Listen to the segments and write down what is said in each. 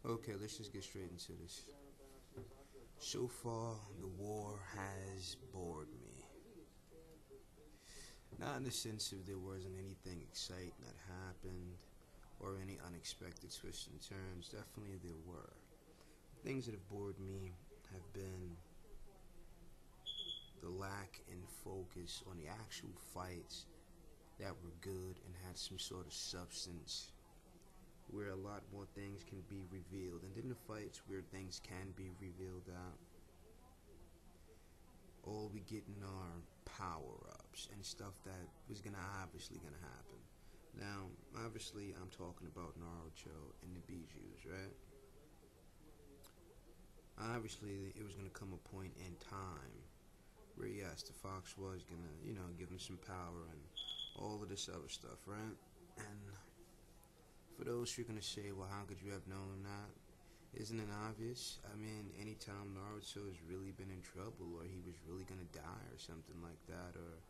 Okay, let's just get straight into this. So far, the war has bored me. Not in the sense of there wasn't anything exciting that happened or any unexpected twists and turns. Definitely there were. Things that have bored me have been the lack in focus on the actual fights that were good and had some sort of substance, where a lot more things can be revealed, and then the fights where things can be revealed out, all we getting are power-ups and stuff that was obviously gonna happen. Now, obviously, I'm talking about Naruto and the Bijus, right? Obviously, it was gonna come a point in time where, yes, the Fox was gonna, give him some power and all of this other stuff, right? And for those who are gonna say, well, how could you have known that? Isn't it obvious? I mean, anytime Naruto has really been in trouble, or he was really gonna die, or something like that, or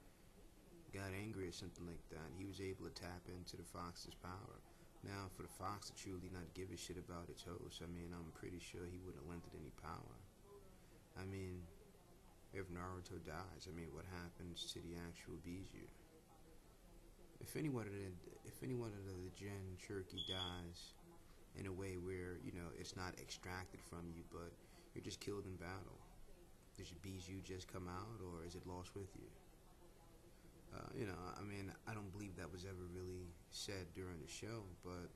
got angry or something like that, he was able to tap into the Fox's power. Now, for the Fox to truly not give a shit about its host, I mean, I'm pretty sure he wouldn't have lent it any power. I mean, if Naruto dies, I mean, what happens to the actual Biju? If any one of the Jinchuriki dies in a way where, it's not extracted from you, but you're just killed in battle, does your Biju just come out, or is it lost with you? I mean, I don't believe that was ever really said during the show, but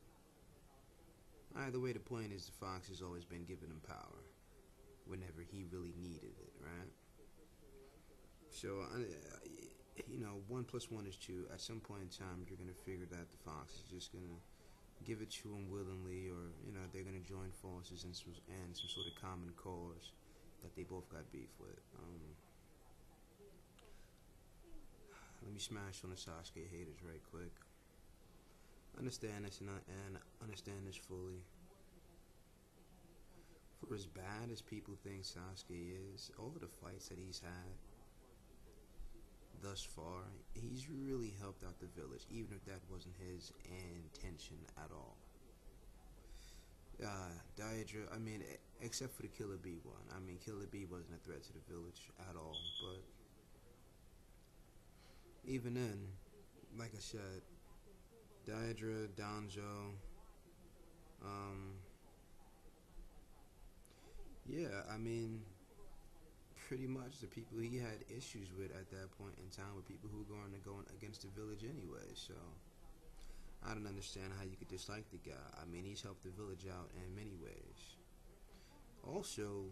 either way, the point is the Fox has always been giving him power whenever he really needed it, right? So, 1 plus 1 is 2. At some point in time, you're gonna figure that the Fox is just gonna give it to him willingly, or they're gonna join forces and some sort of common cause that they both got beef with. Let me smash on the Sasuke haters right quick. Understand this and understand this fully. For as bad as people think Sasuke is, all of the fights that he's had thus far, he's really helped out the village, even if that wasn't his intention at all. Daedra, I mean, except for the Killer Bee one. I mean, Killer Bee wasn't a threat to the village at all, but even then, like I said, Daedra, Danjo, yeah, I mean, pretty much the people he had issues with at that point in time were people who were going against the village anyway, so I don't understand how you could dislike the guy. I mean, he's helped the village out in many ways. Also,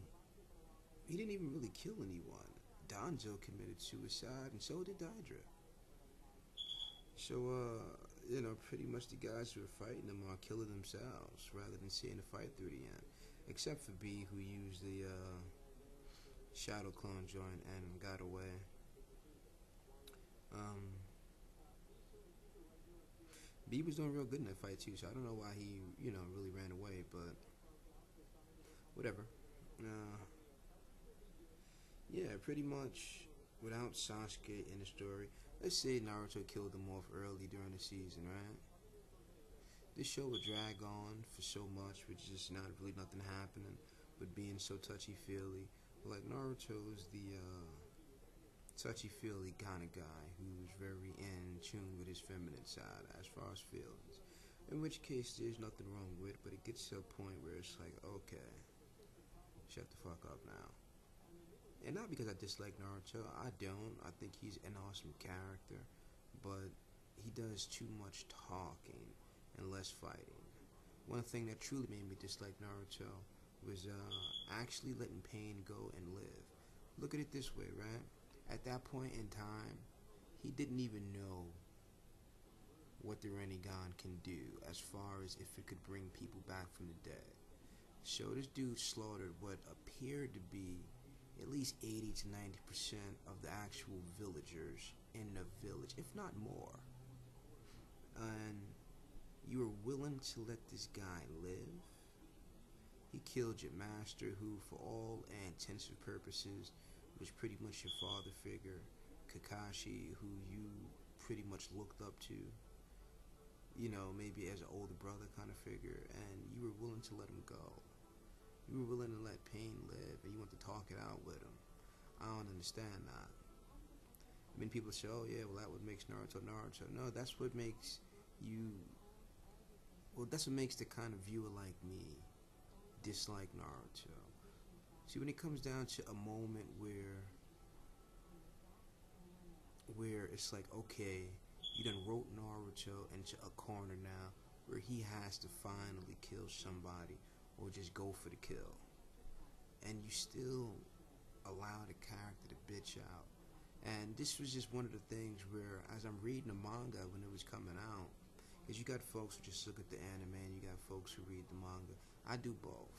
he didn't even really kill anyone. Danjo committed suicide, and so did Daedra. So, pretty much the guys who are fighting them are killing themselves rather than seeing the fight through the end. Except for B, who used the Shadow Clone joint and got away. B was doing real good in that fight too, so I don't know why he, really ran away, but whatever. Yeah, pretty much without Sasuke in the story, let's say Naruto killed him off early during the season, right? This show would drag on for so much, with just not really nothing happening, but being so touchy-feely. Like, Naruto's the touchy-feely kind of guy who's very in tune with his feminine side as far as feelings. In which case, there's nothing wrong with it, but it gets to a point where it's like, okay, shut the fuck up now. And not because I dislike Naruto, I don't. I think he's an awesome character, but he does too much talking and less fighting. One thing that truly made me dislike Naruto was actually letting pain go and live. Look at it this way, right? At that point in time, he didn't even know what the Rinnegan can do as far as if it could bring people back from the dead. So this dude slaughtered what appeared to be at least 80 to 90% of the actual villagers in the village, if not more. And you were willing to let this guy live? He killed your master, who, for all intents and purposes, was pretty much your father figure. Kakashi, who you pretty much looked up to. maybe as an older brother kind of figure, and you were willing to let him go. You were willing to let pain live, and you want to talk it out with him. I don't understand that. I mean, people say, oh yeah, well that what makes Naruto Naruto. No, that's what makes you, well, that's what makes the kind of viewer like me dislike Naruto. See, when it comes down to a moment where it's like, okay, you done wrote Naruto into a corner now where he has to finally kill somebody or just go for the kill, and you still allow the character to bitch out. And this was just one of the things where, as I'm reading the manga when it was coming out, because you got folks who just look at the anime and you got folks who read the manga. I do both.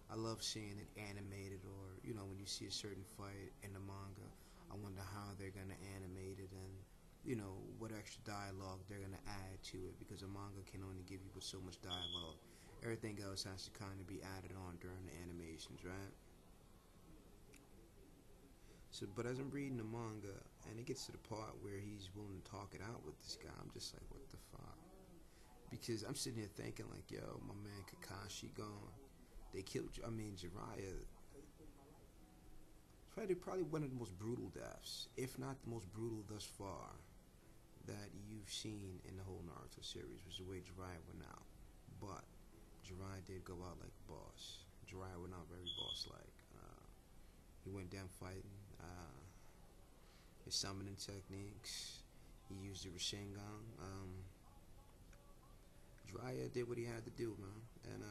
I love seeing it animated, or when you see a certain fight in the manga, I wonder how they're gonna animate it, and what extra dialogue they're gonna add to it, because a manga can only give you but so much dialogue. Everything else has to kind of be added on during the animations, right? So, but as I'm reading the manga, and it gets to the part where he's willing to talk it out with this guy, I'm just like, what the fuck? Because I'm sitting here thinking, like, yo, my man Kakashi gone. They killed, Jiraiya. Probably one of the most brutal deaths, if not the most brutal thus far, that you've seen in the whole Naruto series, was the way Jiraiya went out. But Jiraiya did go out like a boss. Jiraiya went out very boss-like. He went down fighting. His summoning techniques. He used the Rasengan. Jiraiya did what he had to do, man. And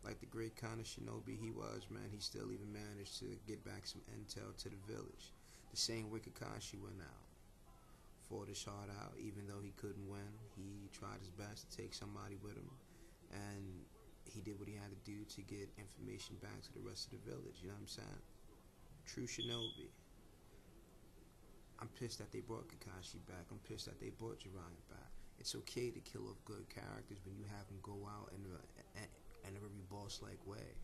like the great kind of shinobi he was, man, he still even managed to get back some intel to the village. The same way Kakashi went out. Fought his heart out, even though he couldn't win. He tried his best to take somebody with him. And he did what he had to do to get information back to the rest of the village, you know what I'm saying? True shinobi. I'm pissed that they brought Kakashi back. I'm pissed that they brought Jiraiya back. It's okay to kill off good characters when you have them go out in a very boss-like way.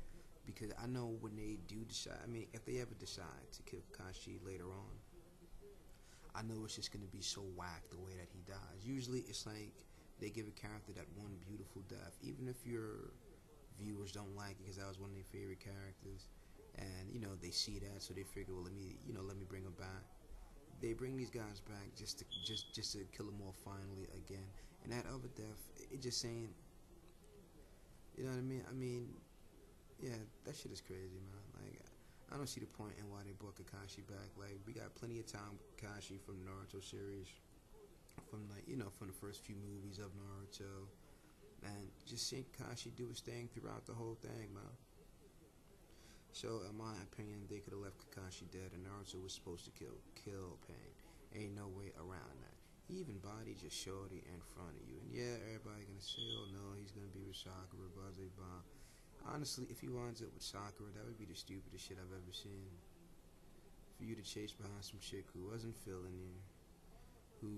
Because I know when they do decide, if they ever decide to kill Kakashi later on, I know it's just going to be so whack the way that he dies. Usually it's like they give a character that one beautiful death, even if your viewers don't like it because that was one of their favorite characters, and they see that, so they figure, well, let me bring him back. They bring these guys back just to kill them off finally again. And that other death, it just saying, you know what I mean? Yeah, that shit is crazy, man. Like, I don't see the point in why they brought Kakashi back. Like, we got plenty of time with Kakashi from the Naruto series, from from the first few movies of Naruto, and just seeing Kakashi do his thing throughout the whole thing, man. So, in my opinion, they could have left Kakashi dead, and Naruto was supposed to kill Pain. Ain't no way around that. He even bodied just shorty in front of you, and yeah, everybody gonna say, oh no, he's gonna be with Sakura, blah blah blah. Honestly, if he winds up with Sakura, that would be the stupidest shit I've ever seen. For you to chase behind some chick who wasn't feeling you, who,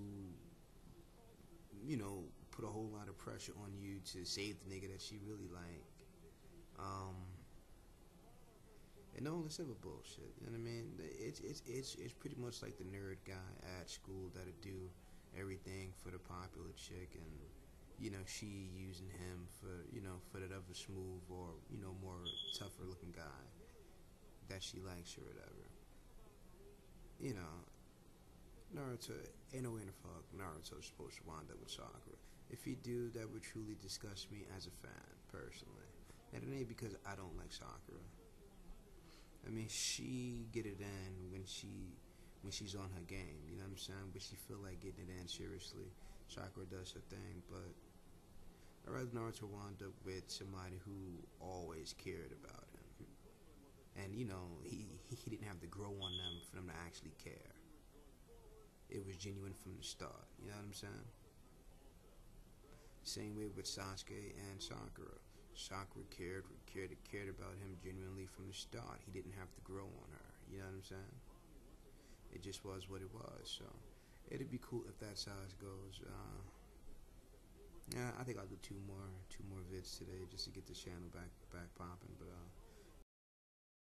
put a whole lot of pressure on you to save the nigga that she really liked. And all this other bullshit, you know what I mean? It's pretty much like the nerd guy at school that'll do everything for the popular chick, and she using him for that other smooth or more tougher looking guy that she likes or whatever. Naruto, ain't no way in the fuck Naruto's supposed to wind up with Sakura. If he do, that would truly disgust me as a fan, personally. And it ain't because I don't like Sakura. She get it in when she's on her game, you know what I'm saying? But she feel like getting it in seriously. Sakura does her thing, but I'd rather Naruto wound up with somebody who always cared about him. And, he didn't have to grow on them for them to actually care. It was genuine from the start, you know what I'm saying? Same way with Sasuke and Sakura. Sakura cared about him genuinely from the start. He didn't have to grow on her. You know what I'm saying? It just was what it was. So it'd be cool if that's how it goes. Yeah, I think I'll do two more vids today just to get the channel back popping. But